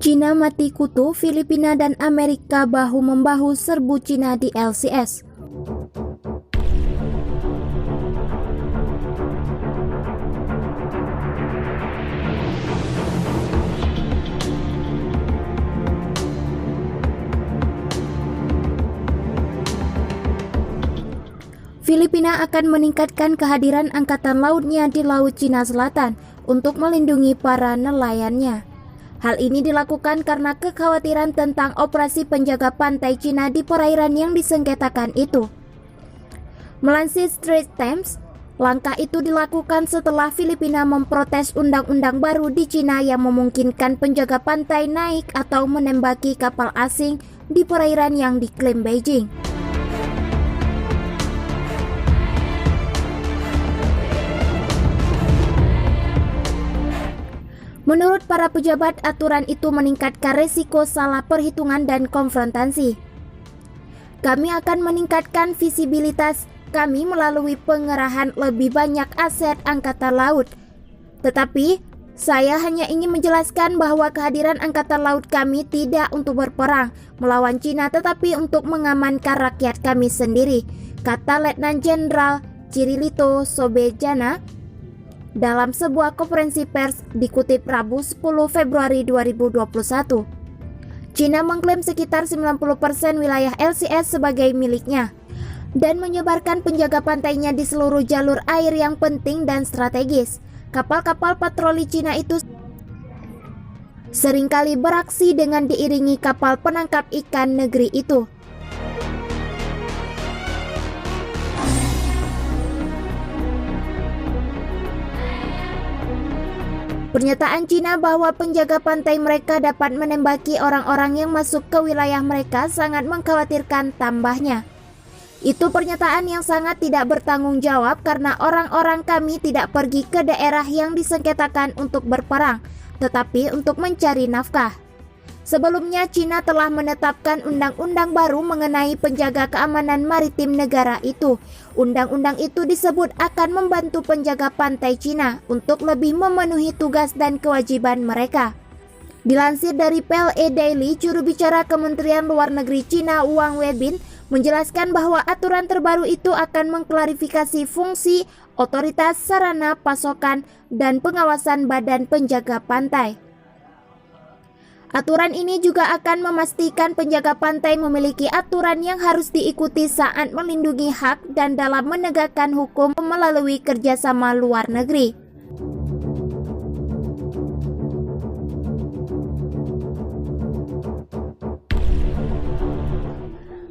Cina mati kutu, Filipina dan Amerika bahu-membahu serbu Cina di LCS. Filipina akan meningkatkan kehadiran angkatan lautnya di Laut Cina Selatan untuk melindungi para nelayannya. Hal ini dilakukan karena kekhawatiran tentang operasi penjaga pantai Cina di perairan yang disengketakan itu. Melansir Straits Times, langkah itu dilakukan setelah Filipina memprotes undang-undang baru di Cina yang memungkinkan penjaga pantai naik atau menembaki kapal asing di perairan yang diklaim Beijing. Menurut para pejabat, aturan itu meningkatkan resiko salah perhitungan dan konfrontasi. Kami akan meningkatkan visibilitas kami melalui pengerahan lebih banyak aset angkatan laut. Tetapi, saya hanya ingin menjelaskan bahwa kehadiran angkatan laut kami tidak untuk berperang melawan Cina, tetapi untuk mengamankan rakyat kami sendiri, kata Letnan Jenderal Cirilito Sobejana dalam sebuah konferensi pers dikutip Rabu 10 Februari 2021. Cina mengklaim sekitar 90% wilayah LCS sebagai miliknya dan menyebarkan penjaga pantainya di seluruh jalur air yang penting dan strategis. Kapal-kapal patroli Cina itu seringkali beraksi dengan diiringi kapal penangkap ikan negeri itu. Pernyataan Cina bahwa penjaga pantai mereka dapat menembaki orang-orang yang masuk ke wilayah mereka sangat mengkhawatirkan, tambahnya. Itu pernyataan yang sangat tidak bertanggung jawab karena orang-orang kami tidak pergi ke daerah yang disengketakan untuk berperang, tetapi untuk mencari nafkah. Sebelumnya, Cina telah menetapkan undang-undang baru mengenai penjaga keamanan maritim negara itu. Undang-undang itu disebut akan membantu penjaga pantai Cina untuk lebih memenuhi tugas dan kewajiban mereka. Dilansir dari PLE Daily, juru bicara Kementerian Luar Negeri Cina Wang Wenbin menjelaskan bahwa aturan terbaru itu akan mengklarifikasi fungsi, otoritas, sarana, pasokan, dan pengawasan badan penjaga pantai. Aturan ini juga akan memastikan penjaga pantai memiliki aturan yang harus diikuti saat melindungi hak dan dalam menegakkan hukum melalui kerjasama luar negeri.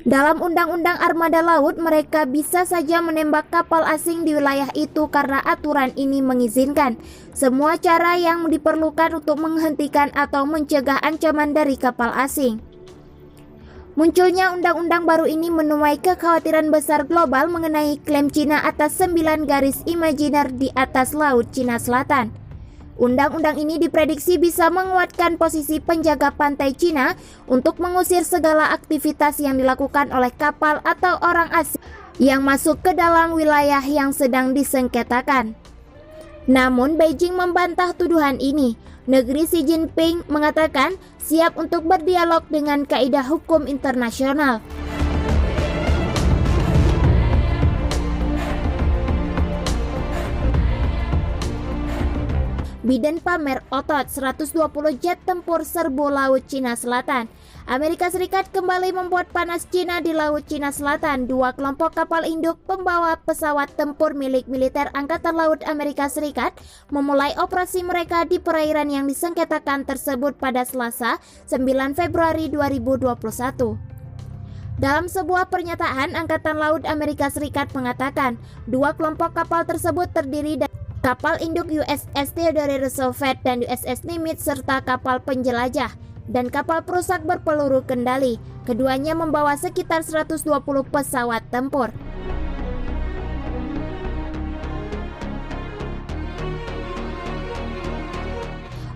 Dalam Undang-Undang Armada Laut, mereka bisa saja menembak kapal asing di wilayah itu karena aturan ini mengizinkan semua cara yang diperlukan untuk menghentikan atau mencegah ancaman dari kapal asing. Munculnya undang-undang baru ini menuai kekhawatiran besar global mengenai klaim Cina atas 9 garis imajiner di atas Laut Cina Selatan. Undang-undang ini diprediksi bisa menguatkan posisi penjaga pantai Cina untuk mengusir segala aktivitas yang dilakukan oleh kapal atau orang asing yang masuk ke dalam wilayah yang sedang disengketakan. Namun Beijing membantah tuduhan ini. Negeri Xi Jinping mengatakan siap untuk berdialog dengan kaidah hukum internasional. Biden pamer otot 120 jet tempur serbu Laut Cina Selatan. Amerika Serikat kembali membuat panas Cina di Laut Cina Selatan. Dua kelompok kapal induk pembawa pesawat tempur milik militer Angkatan Laut Amerika Serikat memulai operasi mereka di perairan yang disengketakan tersebut pada Selasa, 9 Februari 2021. Dalam sebuah pernyataan, Angkatan Laut Amerika Serikat mengatakan, dua kelompok kapal tersebut terdiri dari kapal induk USS Theodore Roosevelt dan USS Nimitz serta kapal penjelajah dan kapal perusak berpeluru kendali. Keduanya membawa sekitar 120 pesawat tempur.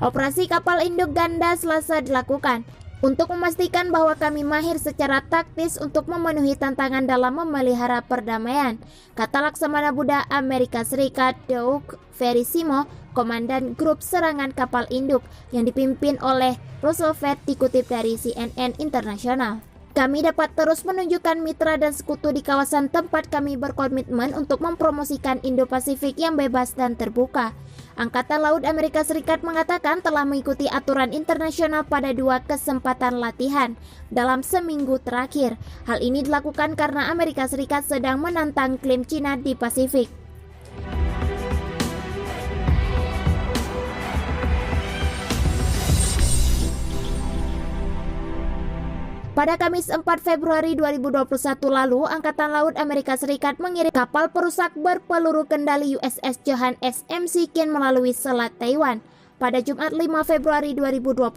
Operasi kapal induk ganda Selasa dilakukan untuk memastikan bahwa kami mahir secara taktis untuk memenuhi tantangan dalam memelihara perdamaian, kata Laksamana Buddha Amerika Serikat Doug Verissimo, Komandan Grup Serangan Kapal Induk yang dipimpin oleh Roosevelt, dikutip dari CNN Internasional. Kami dapat terus menunjukkan mitra dan sekutu di kawasan tempat kami berkomitmen untuk mempromosikan Indo-Pasifik yang bebas dan terbuka. Angkatan Laut Amerika Serikat mengatakan telah mengikuti aturan internasional pada 2 kesempatan latihan dalam seminggu terakhir. Hal ini dilakukan karena Amerika Serikat sedang menantang klaim Cina di Pasifik. Pada Kamis 4 Februari 2021 lalu, Angkatan Laut Amerika Serikat mengirim kapal perusak berpeluru kendali USS Johann S. McCain melalui Selat Taiwan. Pada Jumat 5 Februari 2021,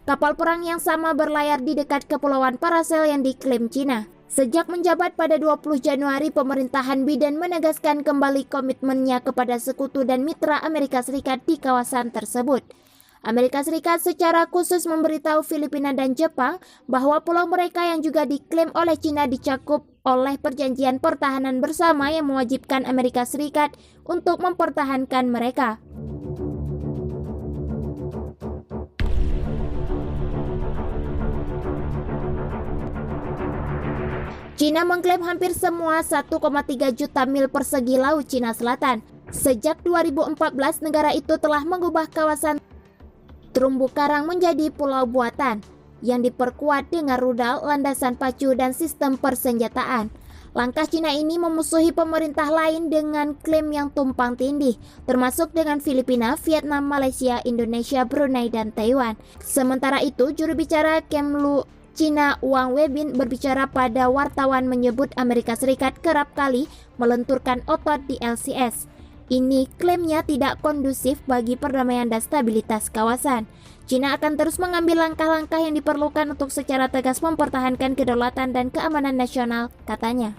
kapal perang yang sama berlayar di dekat Kepulauan Paracel yang diklaim Cina. Sejak menjabat pada 20 Januari, pemerintahan Biden menegaskan kembali komitmennya kepada sekutu dan mitra Amerika Serikat di kawasan tersebut. Amerika Serikat secara khusus memberitahu Filipina dan Jepang bahwa pulau mereka yang juga diklaim oleh Cina dicakup oleh perjanjian pertahanan bersama yang mewajibkan Amerika Serikat untuk mempertahankan mereka. Cina mengklaim hampir semua 1,3 juta mil persegi laut Cina Selatan. Sejak 2014, negara itu telah mengubah kawasan terumbu karang menjadi pulau buatan yang diperkuat dengan rudal, landasan pacu, dan sistem persenjataan. Langkah Cina ini memusuhi pemerintah lain dengan klaim yang tumpang tindih, termasuk dengan Filipina, Vietnam, Malaysia, Indonesia, Brunei, dan Taiwan. Sementara itu, juru bicara Kemlu Cina Wang Wenbin berbicara pada wartawan menyebut Amerika Serikat kerap kali melenturkan otot di LCS. Ini klaimnya tidak kondusif bagi perdamaian dan stabilitas kawasan. Cina akan terus mengambil langkah-langkah yang diperlukan untuk secara tegas mempertahankan kedaulatan dan keamanan nasional, katanya.